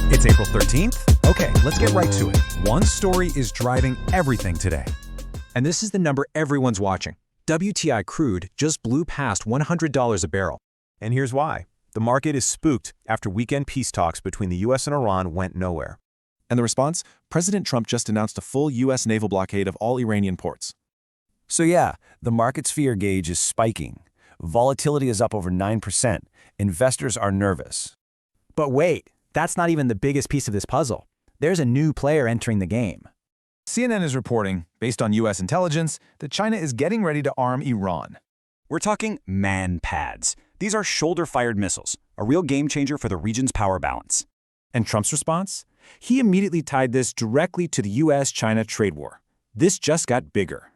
It's April 13th? Okay, let's get right to it. One story is driving everything today. And this is the number everyone's watching. WTI crude just blew past $100 a barrel. And here's why. The market is spooked after weekend peace talks between the U.S. and Iran went nowhere. And the response? President Trump just announced a full U.S. naval blockade of all Iranian ports. So yeah, the market's fear gauge is spiking. Volatility is up over 9%. Investors are nervous. But wait, that's not even the biggest piece of this puzzle. There's a new player entering the game. CNN is reporting, based on U.S. intelligence, that China is getting ready to arm Iran. We're talking MANPADS. These are shoulder-fired missiles, a real game-changer for the region's power balance. And Trump's response? He immediately tied this directly to the U.S.-China trade war. This just got bigger.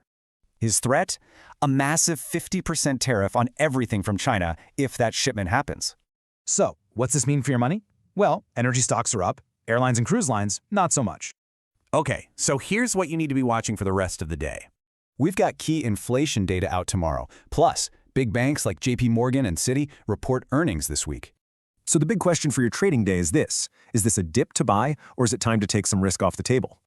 His threat? A massive 50% tariff on everything from China if that shipment happens. So, what's this mean for your money? Well, energy stocks are up, airlines and cruise lines, not so much. Okay, so here's what you need to be watching for the rest of the day. We've got key inflation data out tomorrow. Plus, big banks like JP Morgan and Citi report earnings this week. So the big question for your trading day is this a dip to buy, or is it time to take some risk off the table?